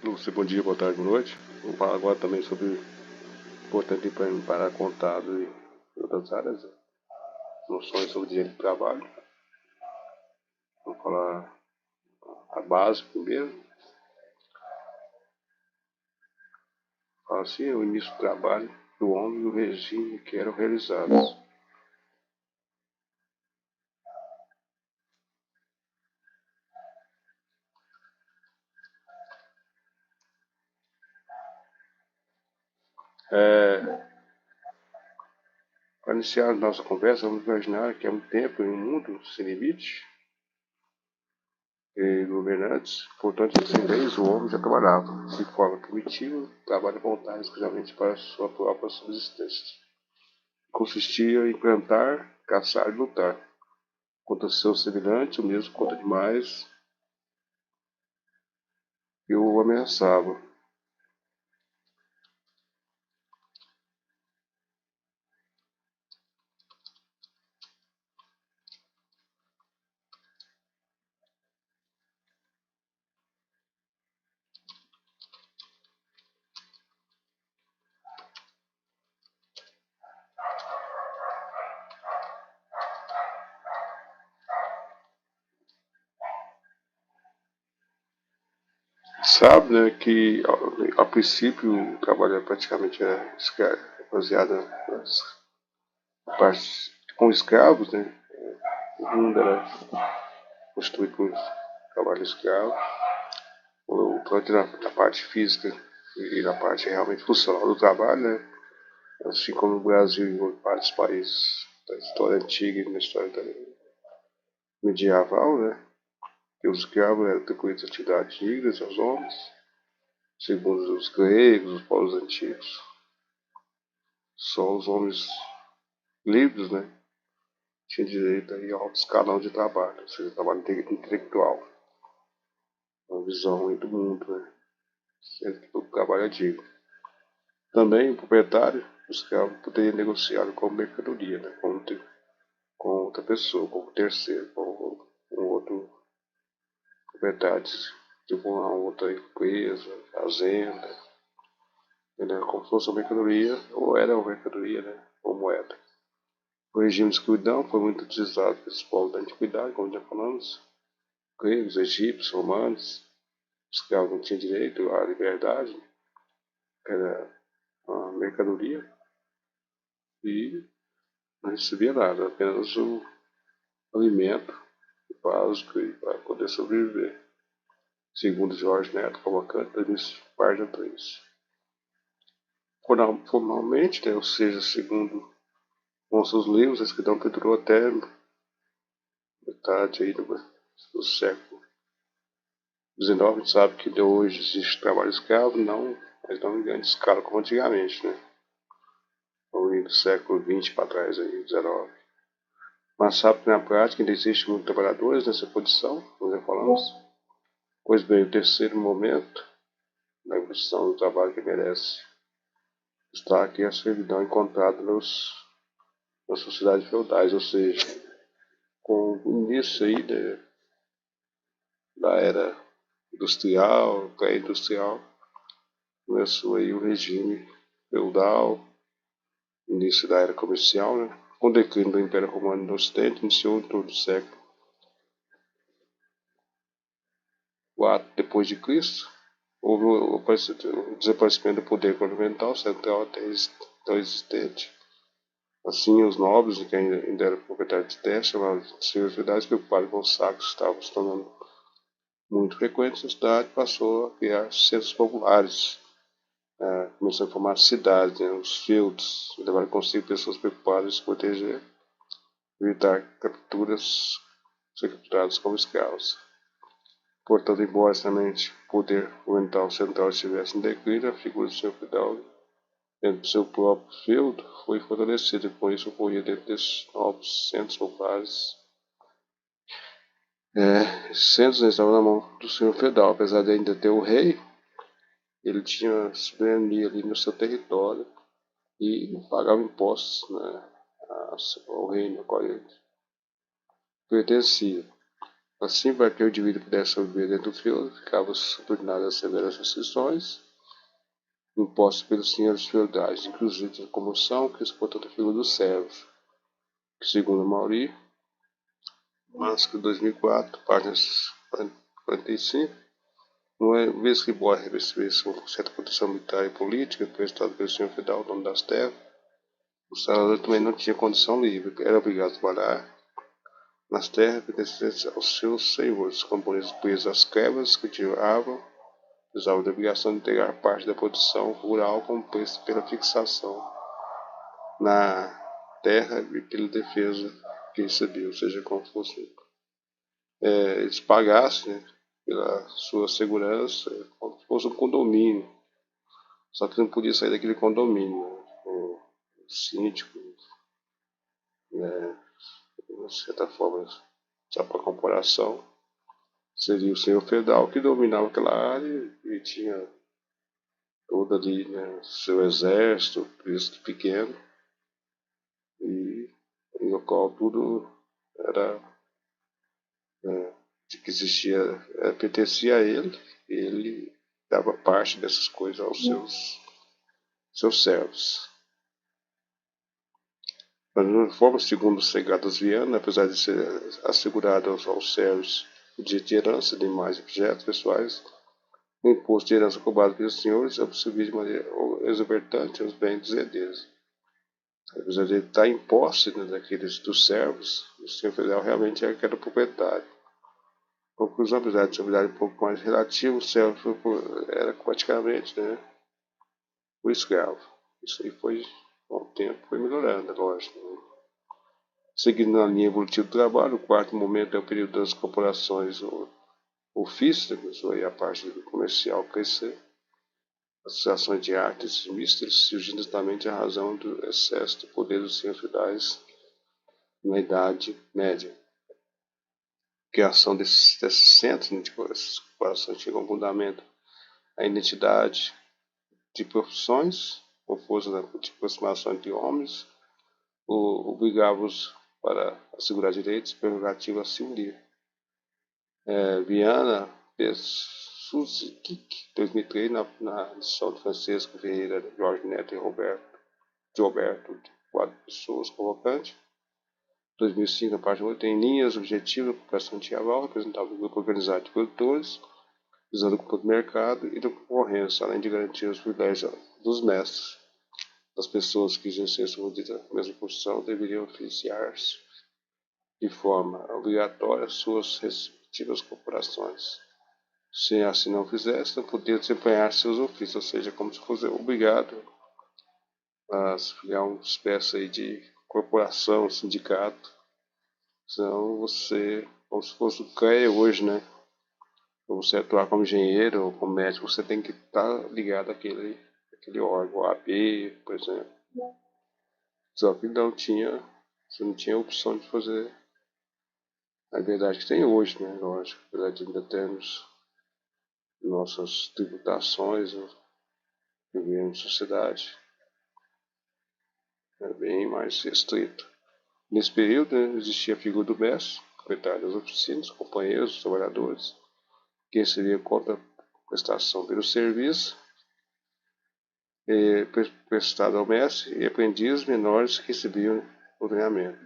Lúcia, bom dia, boa tarde, boa noite. Vamos falar agora também sobre o importante para contábil e outras áreas, noções sobre direito do trabalho. Vamos falar a base primeiro. Fala assim, o início do trabalho do homem e o regime que eram realizados. Para iniciar a nossa conversa, vamos imaginar que há um tempo em um mundo sem limite e governantes, portanto, sem leis, o homem já trabalhava de forma primitiva, trabalho voltado exclusivamente para sua própria subsistência. Consistia em plantar, caçar e lutar contra seu semelhante, o mesmo contra demais que o ameaçava. Sabe, né, que a princípio o trabalho praticamente é baseado com escravos, né? O mundo era constituído por trabalho escravo, tanto na parte física e na parte realmente funcional do trabalho, né? Assim como no Brasil e em vários países da história antiga e na história medieval, né? Que os escravos eram atribuídos atividades dignas aos homens, segundo os gregos, os povos antigos. Só os homens livres, né, tinham direito aí ao alto escalão de trabalho, ou seja, trabalho intelectual. Uma visão aí do mundo, né? Sempre que o trabalho é digno. Também o proprietário, o escravo, poderia negociar como mercadoria, né, com outra pessoa, como terceiro, com outro proprietário, tipo uma outra empresa, fazenda, entendeu? Como se fosse uma mercadoria, ou era uma mercadoria, né, ou moeda. O regime de escravidão foi muito utilizado pelos povos da antiguidade, como já falamos, gregos, egípcios, romanos. Os escravos não tinham direito à liberdade, era uma mercadoria, e não recebia nada, apenas o alimento básico para poder sobreviver. Segundo Jorge Neto Cavalcante, da página 3. Formalmente, né, ou seja, segundo nossos livros, a escravidão perdurou até metade aí do século XIX. A gente sabe que hoje existe trabalho escravo, não, mas não em grande escala como antigamente, né? Ou do século XX para trás, aí, XIX. Mas sabe que na prática ainda existe muitos trabalhadores nessa condição, como já falamos. Pois bem, o terceiro momento da evolução do trabalho que merece está aqui a servidão encontrada nas sociedades feudais, ou seja, com o início aí da era industrial, pré-industrial, começou aí o regime feudal, início da era comercial, né? Com o declínio do Império Romano no Ocidente, iniciou em torno do século IV depois de Cristo. Houve o desaparecimento do poder governamental central até então existente. Assim, os nobres, que ainda eram proprietários de terras, chamados de senhores feudais, preocupados com os sacos que estavam se tornando muito frequentes na cidade, passou a criar centros populares. Começou a formar cidades, né, os feudos, e levaram consigo pessoas preocupadas em se proteger, evitar capturas, ser capturados como escravos. Portanto, embora extremamente o poder governamental central estivesse em declínio, a figura do senhor feudal dentro do seu próprio feudo foi fortalecida, e com isso ocorria dentro desses novos centros populares. Esses centros estavam na mão do senhor feudal, apesar de ainda ter o rei, ele tinha soberania ali no seu território e pagava impostos, né, ao reino ao qual ele pertencia. Assim, para que o indivíduo pudesse viver dentro do feudo, ficava subordinado a severas restrições impostas pelos senhores feudais, inclusive a comoção que exportou a figura dos servos, que segundo Mauri, Masca 2004, páginas 45, uma vez que Boa recebeu uma certa proteção militar e política prestado pelo senhor feudal, dono das terras, o trabalhador também não tinha condição livre, era obrigado a trabalhar nas terras pertencentes aos seus senhores, componentes presos às crevas que tiravam, precisavam da obrigação de entregar parte da produção rural como preço pela fixação na terra e pela defesa que recebia, ou seja, como fosse eles pagassem, né, pela sua segurança, como se fosse um condomínio, só que não podia sair daquele condomínio, né, o síndico, né, de certa forma, só para comparação, seria o senhor feudal que dominava aquela área e tinha todo ali, né, seu exército, exército pequeno, e no qual tudo era de que existia, pertencia a ele, e ele dava parte dessas coisas aos seus servos. Mas, de forma, segundo os legados Viana, apesar de ser assegurado aos servos o direito de herança de mais objetos pessoais, o imposto de herança cobrado pelos senhores absorvia de maneira exorbitante os bens dos herdeiros. Apesar de estar em posse, né, daqueles dos servos, o senhor federal realmente era que era o proprietário. Conclusão, apesar de ser um pouco mais relativo, o servo era praticamente, né, o escravo. Isso aí foi, com o tempo, foi melhorando, lógico. Né? Seguindo na linha evolutiva do trabalho, o quarto momento é o período das corporações ofísticas, ou aí a parte comercial crescer. Associações de artes mistas surgindo justamente a razão do excesso de poder dos senhores feudais na Idade Média. A criação desses centros, né, tipo, essas corporações chegam ao fundamento a identidade de profissões, ou força de aproximação entre homens, obrigava-os para assegurar direitos e prerrogativas a se unir. Viana Pessuzic, 2003, na edição de Francisco Ferreira, Jorge Neto e Gilberto, de 4 pessoas, convocante. 2005, na página 8, tem linhas objetivas da população teatral, representava um grupo organizado de produtores, visando o grupo do mercado e da concorrência, além de garantir os privilégios dos mestres. As pessoas que exercessem a mesma profissão deveriam oficiar-se de forma obrigatória às suas respectivas corporações. Se assim não fizesse, não podia desempenhar seus ofícios, ou seja, como se fosse obrigado a criar uma espécie aí de corporação, sindicato. Então você, como se fosse o CREA hoje, né? Para você atuar como engenheiro ou como médico, você tem que estar ligado àquele órgão, o AB, por exemplo. Só que você não tinha opção de fazer a liberdade que tem hoje, né? Lógico, apesar de ainda termos nossas tributações, vivemos em sociedade bem mais restrita. Nesse período, né, existia a figura do mestre, proprietário das oficinas, companheiros, trabalhadores, que recebia conta prestação pelo serviço prestado ao mestre e aprendizes menores que recebiam o treinamento.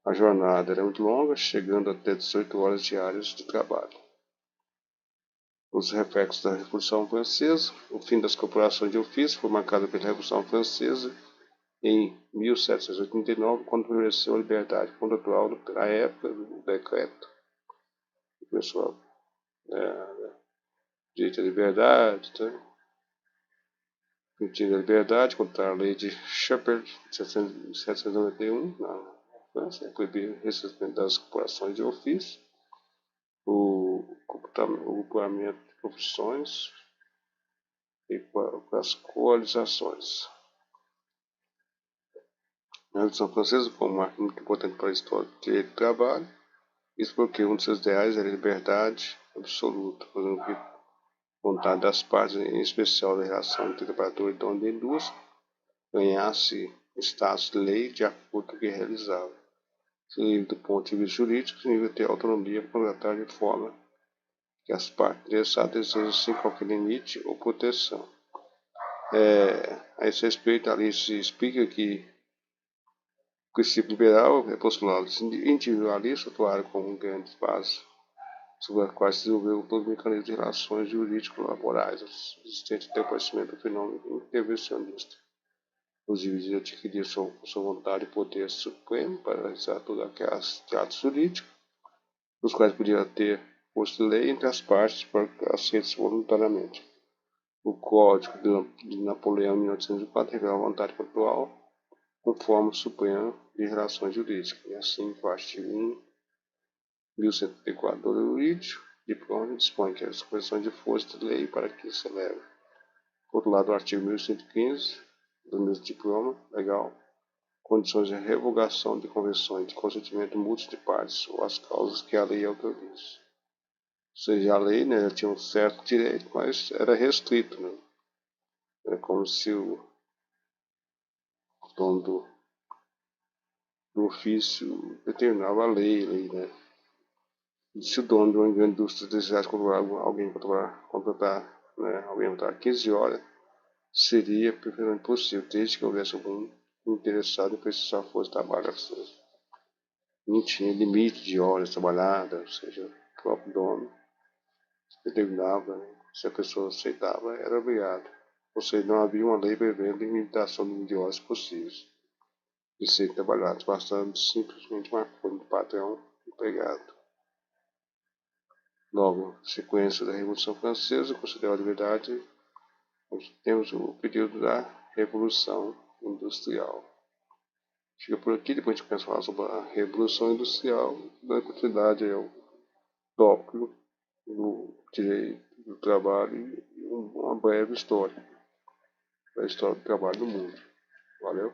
A jornada era muito longa, chegando até 18 horas diárias de trabalho. Os reflexos da Revolução Francesa, o fim das corporações de ofício foi marcado pela Revolução Francesa em 1789, quando floresceu a liberdade contratual na época do decreto. Começou direito à liberdade, tá? Pedindo a liberdade contra a lei de Shepard, de 1791, na França, proibir o recrutamento das corporações de ofício, o grupamento de profissões e as coalizações. A Revolução Francesa foi um marco muito importante para a história do direito do trabalho, isso porque um de seus ideais era a liberdade absoluta, fazendo que a vontade das partes, em especial da relação entre trabalhador e dono da indústria, ganhasse status de lei de acordo com o que realizava. do ponto de vista jurídico, significa ter autonomia para contratar de forma que as partes interessadas desejam sem qualquer limite ou proteção. A esse respeito, a lei se explica que o princípio liberal é postulado individualista, atuar como grandes bases sobre as quais se desenvolveu todo o mecanismo de relações jurídico-laborais existente até o aparecimento do fenômeno intervencionista. Os indivíduos adquiriam sua vontade e poder supremo para realizar todos aqueles atos jurídicos, os quais podiam ter posto lei entre as partes para aceitos voluntariamente. O Código de Napoleão, 1804, revela a vontade contratual com forma suprema de relações jurídicas, e assim, o artigo 1, 1134 do jurídico, diploma dispõe que as convenções de força de lei para que se eleve. Por outro lado, o artigo 1115 do mesmo diploma legal, condições de revogação de convenções de consentimento mútuo de partes ou as causas que a lei autoriza. Ou seja, a lei, né, tinha um certo direito, mas era restrito, né? Era como se o dono do ofício determinava a lei, né? E se o dono de uma grande indústria desejasse alguém para contratar, né, alguém para 15 horas, seria perfeitamente possível, desde que houvesse algum interessado em precisar força de trabalho. Não tinha limite de horas trabalhadas, ou seja, o próprio dono determinava, né? Se a pessoa aceitava, era obrigado. Ou seja, não havia uma lei prevendo limitação do número de horas possíveis de serem trabalhadas, bastando simplesmente um acordo do patrão empregado. Logo, sequência da Revolução Francesa, considerou a liberdade, nós temos o período da Revolução Industrial. Fica por aqui, depois a gente começa a falar sobre a Revolução Industrial, dando continuidade ao tópico do direito do trabalho e uma breve história da história do trabalho no mundo. Valeu?